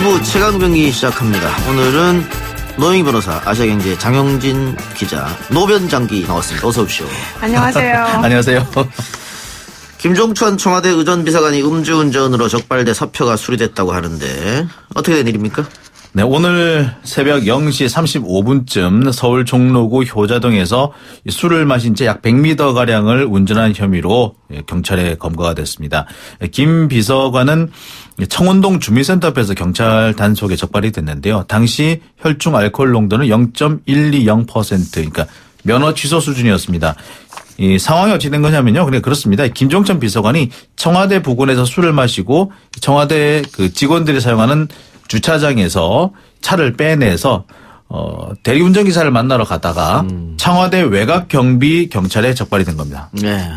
2부 최강병기 시작합니다. 오늘은 노영희 변호사, 아시아경제 장영진 기자, 노변장기 나왔습니다. 어서 오십시오. 안녕하세요. 안녕하세요. 김종천 청와대 의전비서관이 음주운전으로 적발돼 사표가 수리됐다고 하는데 어떻게 된 일입니까? 네, 오늘 새벽 0시 35분쯤 서울 종로구 효자동에서 술을 마신 채 약 100m가량을 운전한 혐의로 경찰에 검거가 됐습니다. 김 비서관은 청운동 주민센터 앞에서 경찰 단속에 적발이 됐는데요. 당시 혈중 알코올 농도는 0.120%, 그러니까 면허 취소 수준이었습니다. 이 상황이 어찌 된 거냐면요. 그렇습니다. 김종천 비서관이 청와대 부근에서 술을 마시고 청와대 그 직원들이 사용하는 주차장에서 차를 빼내서 대리운전 기사를 만나러 가다가 청와대 외곽 경비 경찰에 적발이 된 겁니다. 네.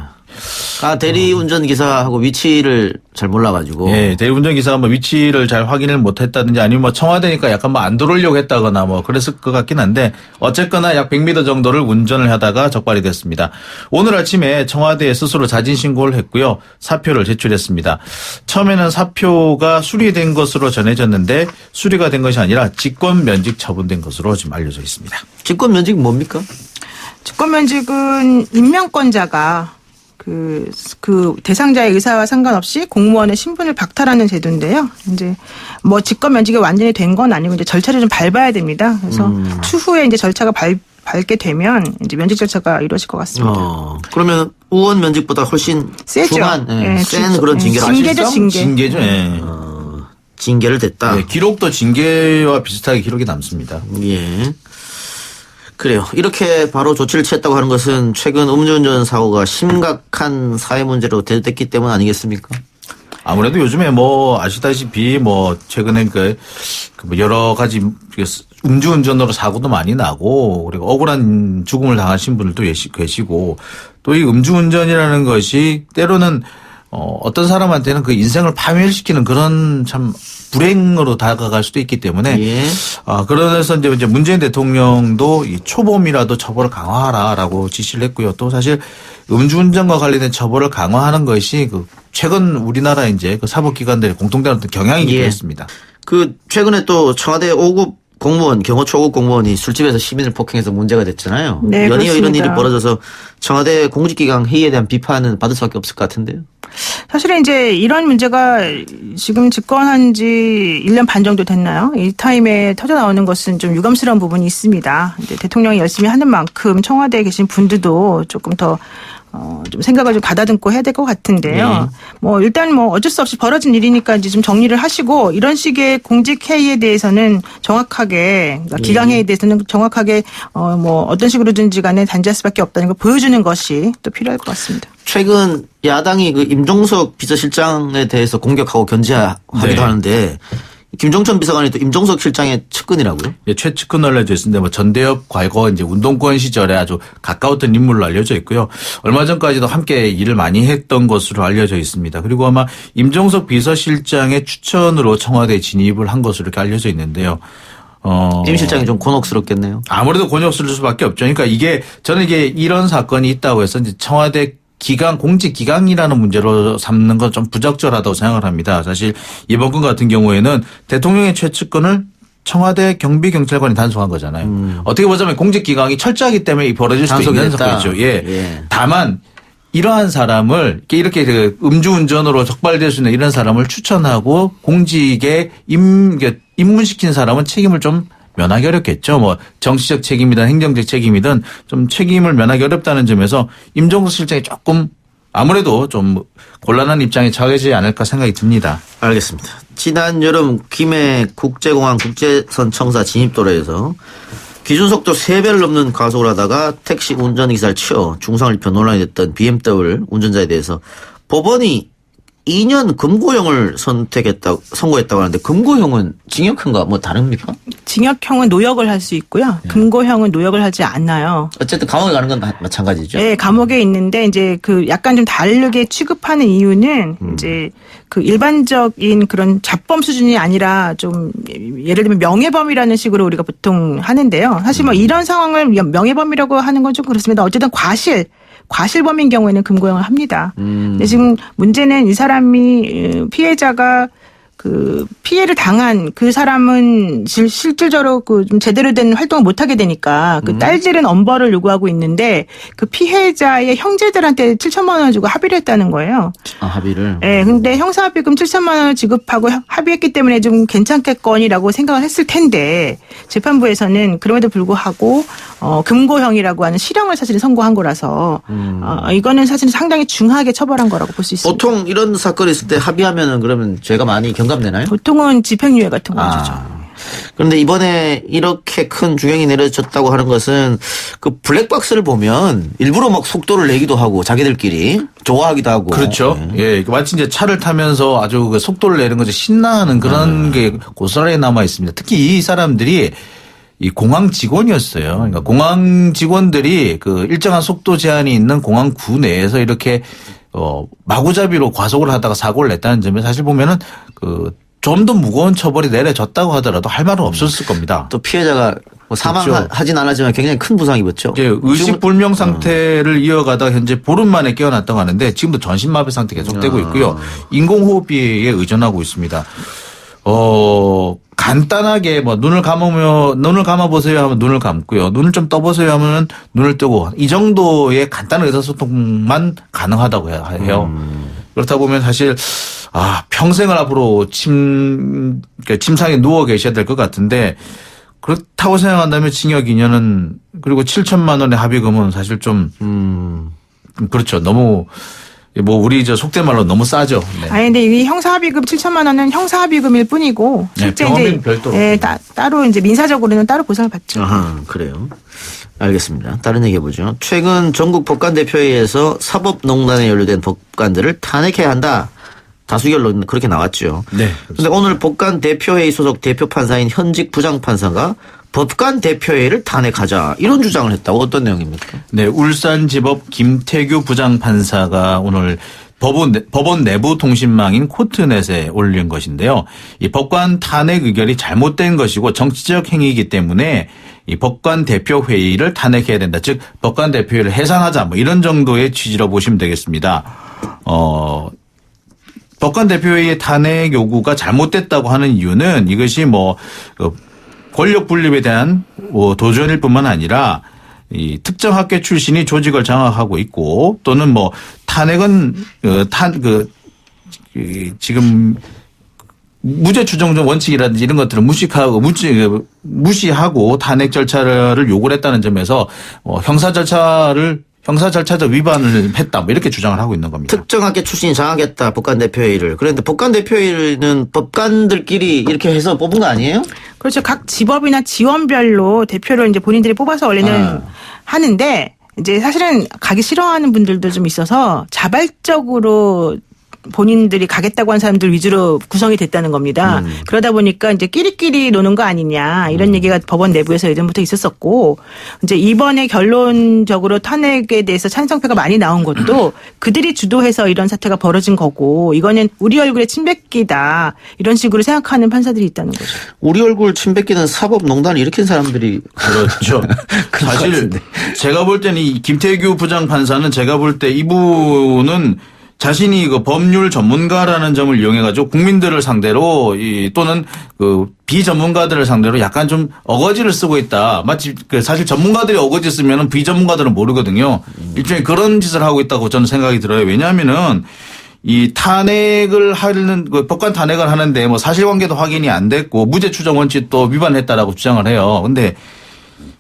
대리운전 기사하고 위치를 잘 몰라가지고. 예, 대리운전 기사가 뭐 위치를 잘 확인을 못했다든지 아니면 뭐 청와대니까 약간 뭐 안 들어오려고 했다거나 뭐 그랬을 것 같긴 한데 어쨌거나 약 100m 정도를 운전을 하다가 적발이 됐습니다. 오늘 아침에 청와대에 스스로 자진 신고를 했고요. 사표를 제출했습니다. 처음에는 사표가 수리된 것으로 전해졌는데 수리가 된 것이 아니라 직권면직 처분된 것으로 지금 알려져 있습니다. 직권면직은 뭡니까? 직권면직은 임명권자가 그 대상자의 의사와 상관없이 공무원의 신분을 박탈하는 제도인데요. 이제 뭐 직권면직이 완전히 된 건 아니고 이제 절차를 좀 밟아야 됩니다. 그래서 추후에 이제 절차가 밟게 되면 이제 면직 절차가 이루어질 것 같습니다. 그러면 의원 면직보다 훨씬 세죠. 중한, 센 그런 징계를 징계죠, 징계. 징계죠. 예. 징계를 댔다. 예, 기록도 징계와 비슷하게 기록이 남습니다. 예. 그래요. 이렇게 바로 조치를 취했다고 하는 것은 최근 음주운전 사고가 심각한 사회 문제로 대두됐기 때문 아니겠습니까? 아무래도 요즘에 뭐 아시다시피 뭐 최근에 그 여러 가지 음주운전으로 사고도 많이 나고 그리고 억울한 죽음을 당하신 분들도 계시고 또 이 음주운전이라는 것이 때로는 어떤 사람한테는 그 인생을 파멸시키는 그런 참 불행으로 다가갈 수도 있기 때문에 예. 그러면서 이제 문재인 대통령도 이 초범이라도 처벌을 강화하라라고 지시를 했고요. 또 사실 음주운전과 관련된 처벌을 강화하는 것이 그 최근 우리나라 이제 그 사법기관들의 공통된 어떤 경향이기도 했습니다. 그 최근에 또 청와대 5급 공무원, 경호처 5급 공무원이 술집에서 시민을 폭행해서 문제가 됐잖아요. 네, 연이어 그렇습니다. 이런 일이 벌어져서 청와대 공직기강 회의에 대한 비판은 받을 수밖에 없을 것 같은데요. 사실은 이제 이런 문제가 지금 집권한 지 1년 반 정도 됐나요? 이 타임에 터져 나오는 것은 좀 유감스러운 부분이 있습니다. 이제 대통령이 열심히 하는 만큼 청와대에 계신 분들도 조금 더 좀 생각을 좀 가다듬고 해야 될 것 같은데요. 뭐 일단 뭐 어쩔 수 없이 벌어진 일이니까 이제 좀 정리를 하시고 이런 식의 공직 회의에 대해서는 정확하게 그러니까 기강 회의에 대해서는 정확하게 뭐 어떤 식으로든지 간에 단죄할 수밖에 없다는 걸 보여주는 것이 또 필요할 것 같습니다. 최근 야당이 그 임종석 비서실장에 대해서 공격하고 견제하기도 하는데 김종천 비서관이 또 임종석 실장의 측근이라고요? 예, 최측근 알려져 있는데 뭐 전대협 과거 이제 운동권 시절에 아주 가까웠던 인물로 알려져 있고요. 얼마 전까지도 함께 일을 많이 했던 것으로 알려져 있습니다. 그리고 아마 임종석 비서실장의 추천으로 청와대에 진입을 한 것으로 이렇게 알려져 있는데요. 임 실장이 좀 곤혹스럽겠네요. 아무래도 곤욕스러울 수밖에 없죠. 그러니까 저는 이게 이런 사건이 있다고 해서 이제 청와대 공직 기강이라는 문제로 삼는 건 좀 부적절하다고 생각을 합니다. 사실 이번 건 같은 경우에는 대통령의 최측근을 청와대 경비경찰관이 단속한 거잖아요. 어떻게 보자면 공직 기강이 철저하기 때문에 벌어질 수도 있는 사건이죠. 예. 다만 이러한 사람을 이렇게 그 음주운전으로 적발될 수 있는 이런 사람을 추천하고 공직에 입문시킨 사람은 책임을 좀 면하기 어렵겠죠. 뭐 정치적 책임이든 행정적 책임이든 좀 책임을 면하기 어렵다는 점에서 임종석 실장이 조금 아무래도 좀 곤란한 입장에 처하지 않을까 생각이 듭니다. 알겠습니다. 지난 여름 김해 국제공항 국제선 청사 진입도로에서 기준속도 3배를 넘는 과속을 하다가 택시 운전기사를 치어 중상을 입혀 논란이 됐던 BMW 운전자에 대해서 법원이 2년 금고형을 선고했다고 하는데 금고형은 징역형과 뭐 다릅니까? 징역형은 노역을 할 수 있고요. 금고형은 노역을 하지 않아요. 어쨌든 감옥에 가는 건 마찬가지죠. 네, 감옥에 있는데 이제 그 약간 좀 다르게 취급하는 이유는 이제 그 일반적인 그런 자범 수준이 아니라 좀 예를 들면 명예범이라는 식으로 우리가 보통 하는데요. 사실 뭐 이런 상황을 명예범이라고 하는 건 좀 그렇습니다. 어쨌든 과실범인 경우에는 금고형을 합니다. 근데 지금 문제는 이 사람이 피해자가 그 피해를 당한 그 사람은 실질적으로 그 좀 제대로 된 활동을 못 하게 되니까 그 딸들은 엄벌을 요구하고 있는데 그 피해자의 형제들한테 7천만 원 주고 합의를 했다는 거예요. 아, 합의를. 네, 근데 형사합의금 7천만 원을 지급하고 합의했기 때문에 좀 괜찮겠거니라고 생각을 했을 텐데 재판부에서는 그럼에도 불구하고 금고형이라고 하는 실형을 사실 선고한 거라서 이거는 사실 상당히 중하게 처벌한 거라고 볼 수 있습니다. 보통 이런 사건이 있을 때 합의하면은 그러면 죄가 많이 경감되나요? 보통은 집행유예 같은 거 주죠. 그런데 이번에 이렇게 큰 중형이 내려졌다고 하는 것은 그 블랙박스를 보면 일부러 막 속도를 내기도 하고 자기들끼리 좋아하기도 하고. 그렇죠. 네. 예, 마치 이제 차를 타면서 아주 그 속도를 내는 것이 신나하는 그런 게 고스란히 남아 있습니다. 특히 이 사람들이 이 공항 직원이었어요. 그러니까 공항 직원들이 그 일정한 속도 제한이 있는 공항 구 내에서 이렇게 마구잡이로 과속을 하다가 사고를 냈다는 점에 사실 보면은 그 좀 더 무거운 처벌이 내려졌다고 하더라도 할 말은 없었을 겁니다. 또 피해자가 뭐 사망하진 않았지만 굉장히 큰 부상 입었죠. 이제 의식불명 상태를 이어가다 현재 보름 만에 깨어났다고 하는데 지금도 전신마비 상태 계속되고 있고요. 인공호흡기에 의존하고 있습니다. 간단하게 뭐 눈을 감아보세요 하면 눈을 감고요. 눈을 좀 떠보세요 하면 눈을 뜨고 이 정도의 간단한 의사소통만 가능하다고 해요. 그렇다 보면 사실 평생을 앞으로 침상에 누워 계셔야 될 것 같은데 그렇다고 생각한다면 징역 2년은 그리고 7천만 원의 합의금은 사실 좀 그렇죠. 너무 뭐 우리 속된 말로 너무 싸죠. 네. 아니 근데 이 형사합의금 7천만 원은 형사합의금일 뿐이고 실제 병원비는 이제 별도로. 따로 이제 민사적으로는 따로 보상을 받죠. 아하, 그래요. 알겠습니다. 다른 얘기 해보죠. 최근 전국 법관대표회의에서 사법농단에 연루된 법관들을 탄핵해야 한다. 다수결로 그렇게 나왔죠. 네. 그런데 오늘 법관대표회의 소속 대표 판사인 현직 부장판사가 법관대표회의를 탄핵하자 이런 주장을 했다고. 어떤 내용입니까? 네, 울산지법 김태규 부장판사가 오늘 법원 내부 통신망인 코트넷에 올린 것인데요. 이 법관 탄핵 의결이 잘못된 것이고 정치적 행위이기 때문에 이 법관 대표 회의를 탄핵해야 된다. 즉 법관 대표회의를 해산하자 뭐 이런 정도의 취지로 보시면 되겠습니다. 법관 대표회의의 탄핵 요구가 잘못됐다고 하는 이유는 이것이 권력 분립에 대한 도전일 뿐만 아니라 이 특정 학계 출신이 조직을 장악하고 있고 또는 탄핵은 지금 무죄 추정 원칙이라든지 이런 것들을 무시하고 탄핵 절차를 요구를 했다는 점에서 형사 절차적 위반을 했다. 이렇게 주장을 하고 있는 겁니다. 특정학계 출신이 장악했다. 법관대표회의를. 그런데 법관대표회의는 법관들끼리 이렇게 해서 뽑은 거 아니에요? 그렇죠. 각 지법이나 지원별로 대표를 이제 본인들이 뽑아서 원래는 하는데 이제 사실은 가기 싫어하는 분들도 좀 있어서 자발적으로 본인들이 가겠다고 한 사람들 위주로 구성이 됐다는 겁니다. 그러다 보니까 이제 끼리끼리 노는 거 아니냐 이런 얘기가 법원 내부에서 예전부터 있었었고 이제 이번에 결론적으로 탄핵에 대해서 찬성표가 많이 나온 것도 그들이 주도해서 이런 사태가 벌어진 거고 이거는 우리 얼굴에 침 뱉기다 이런 식으로 생각하는 판사들이 있다는 거죠. 우리 얼굴 침 뱉기는 사법농단을 일으킨 사람들이 그렇죠. 사실 제가 볼 때는 이 김태규 부장판사는 제가 볼 때 이분은 자신이 그 법률 전문가라는 점을 이용해가지고 국민들을 상대로 또는 그 비전문가들을 상대로 약간 좀 어거지를 쓰고 있다. 마치 사실 전문가들이 어거지 쓰면은 비전문가들은 모르거든요. 일종의 그런 짓을 하고 있다고 저는 생각이 들어요. 왜냐하면은 이 탄핵을 하는 법관 탄핵을 하는데 사실관계도 확인이 안 됐고 무죄 추정 원칙도 위반했다라고 주장을 해요. 근데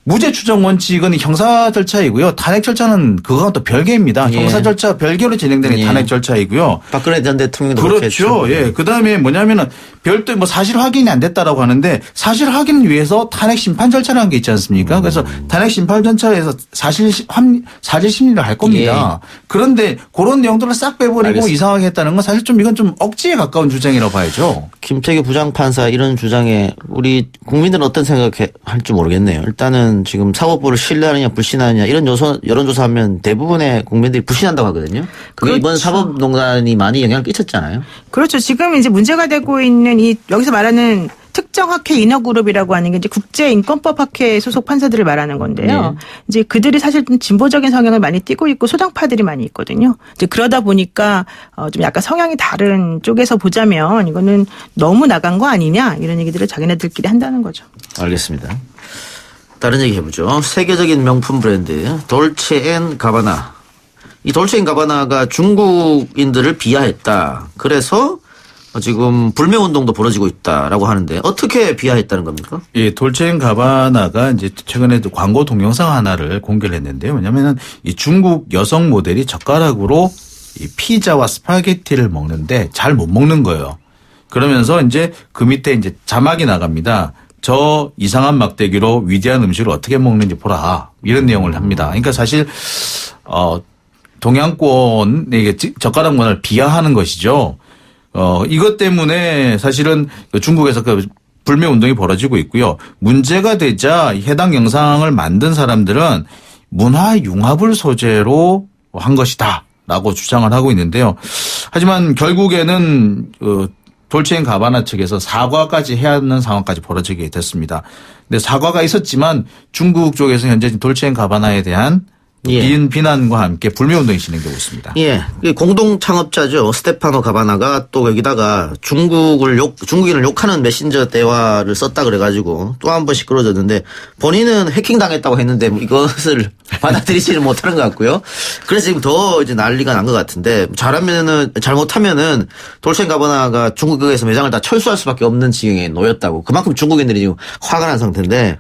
무죄 추정 원칙은 형사 절차이고요. 탄핵 절차는 그거와 또 별개입니다. 예. 형사 절차 별개로 진행되는 탄핵 절차이고요. 박근혜 전 대통령도 그렇죠. 예. 그다음에 뭐냐면은 별도 사실 확인이 안 됐다라고 하는데 사실 확인을 위해서 탄핵 심판 절차라는 게 있지 않습니까? 그래서 탄핵 심판 절차에서 사실 심리를 할 겁니다. 예. 그런데 그런 내용들을 싹 빼버리고 알겠습니다. 이상하게 했다는 건 사실 이건 좀 억지에 가까운 주장이라고 봐야죠. 김태규 부장판사 이런 주장에 우리 국민들은 어떤 생각할지 모르겠네요. 일단은 지금 사법부를 신뢰하느냐 불신하느냐 이런 여론조사하면 대부분의 국민들이 불신한다고 하거든요. 그게 그렇죠. 이번 사법농단이 많이 영향을 끼쳤잖아요. 그렇죠. 지금 이제 문제가 되고 있는 이 여기서 말하는 행정학회 인허그룹이라고 하는 게 이제 국제인권법학회 소속 판사들을 말하는 건데요. 이제 그들이 사실 좀 진보적인 성향을 많이 띠고 있고 소당파들이 많이 있거든요. 이제 그러다 보니까 좀 약간 성향이 다른 쪽에서 보자면 이거는 너무 나간 거 아니냐 이런 얘기들을 자기네들끼리 한다는 거죠. 알겠습니다. 다른 얘기 해보죠. 세계적인 명품 브랜드 돌체앤가바나. 이 돌체앤가바나가 중국인들을 비하했다. 그래서 지금 불매운동도 벌어지고 있다라고 하는데 어떻게 비하했다는 겁니까? 예, 돌체앤가바나가 이제 최근에 광고 동영상 하나를 공개를 했는데요. 왜냐면은 이 중국 여성 모델이 젓가락으로 이 피자와 스파게티를 먹는데 잘 못 먹는 거예요. 그러면서 이제 그 밑에 이제 자막이 나갑니다. 저 이상한 막대기로 위대한 음식을 어떻게 먹는지 보라. 이런 내용을 합니다. 그러니까 사실 동양권의 젓가락 문화를 비하하는 것이죠. 이것 때문에 사실은 중국에서 그 불매 운동이 벌어지고 있고요. 문제가 되자 해당 영상을 만든 사람들은 문화 융합을 소재로 한 것이다라고 주장을 하고 있는데요. 하지만 결국에는 돌체앤가바나 측에서 사과까지 해야 하는 상황까지 벌어지게 됐습니다. 근데 사과가 있었지만 중국 쪽에서 현재 돌체앤가바나에 대한 비난과 함께 불매운동이 진행되고 있습니다. 예. 공동 창업자죠. 스테파노 가바나가 또 여기다가 중국인을 욕하는 메신저 대화를 썼다 그래가지고 또 한 번 시끄러졌는데 본인은 해킹당했다고 했는데 이것을 받아들이지는 못하는 것 같고요. 그래서 지금 더 이제 난리가 난 것 같은데 잘못하면은 돌체앤가바나가 중국에서 매장을 다 철수할 수밖에 없는 지경에 놓였다고. 그만큼 중국인들이 지금 화가 난 상태인데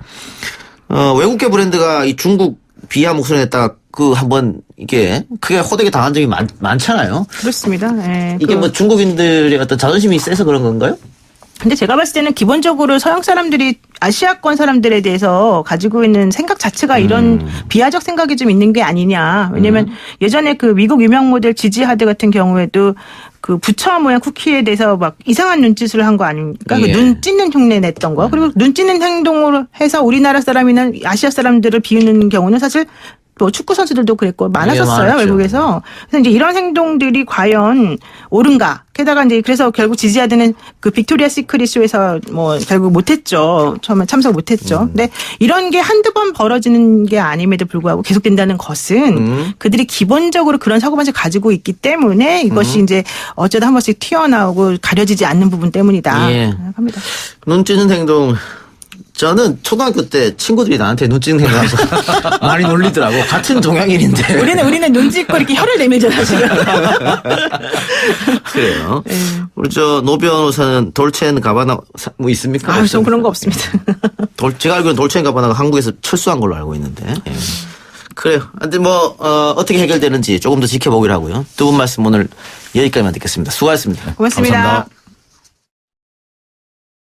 외국계 브랜드가 이 중국 비하 목소리 냈다가 한번 이게 크게 호되게 당한 적이 많잖아요. 그렇습니다. 예, 이게 뭐 중국인들의 어떤 자존심이 세서 그런 건가요? 근데 제가 봤을 때는 기본적으로 서양 사람들이 아시아권 사람들에 대해서 가지고 있는 생각 자체가 이런 비하적 생각이 좀 있는 게 아니냐. 왜냐면 예전에 그 미국 유명 모델 지지 하드 같은 경우에도 그 부처 모양 쿠키에 대해서 막 이상한 눈짓을 한 거 아닙니까? 예. 그 눈 찢는 흉내 냈던 거. 그리고 눈 찢는 행동을 해서 우리나라 사람이나 아시아 사람들을 비우는 경우는 사실 또 축구 선수들도 그랬고 많았었어요. 많았죠. 외국에서. 그래서 이제 이런 행동들이 과연 옳은가. 게다가 이제 그래서 결국 지지하드는 그 빅토리아 시크릿 쇼에서 뭐 결국 못했죠. 처음에 참석 못했죠. 근데 이런 게 한두 번 벌어지는 게 아님에도 불구하고 계속된다는 것은 그들이 기본적으로 그런 사고방식을 가지고 있기 때문에 이것이 이제 어쩌다 한 번씩 튀어나오고 가려지지 않는 부분 때문이다. 예. 생각합니다. 눈 찌는 행동. 저는 초등학교 때 친구들이 나한테 눈 찌는 행동하면서 많이 놀리더라고. 같은 동양인인데. 우리는 눈 찢고 이렇게 혀를 내밀잖아 지금. 그래요. 네. 우리 노 변호사는 돌체앤가바나 뭐 있습니까? 아, 전 그런 거 없습니다. 제가 알기로는 돌체앤가바나가 한국에서 철수한 걸로 알고 있는데. 예. 그래요. 근데 어떻게 해결되는지 조금 더 지켜보기로 하고요. 두 분 말씀 오늘 여기까지만 듣겠습니다. 수고하셨습니다. 고맙습니다. 감사합니다.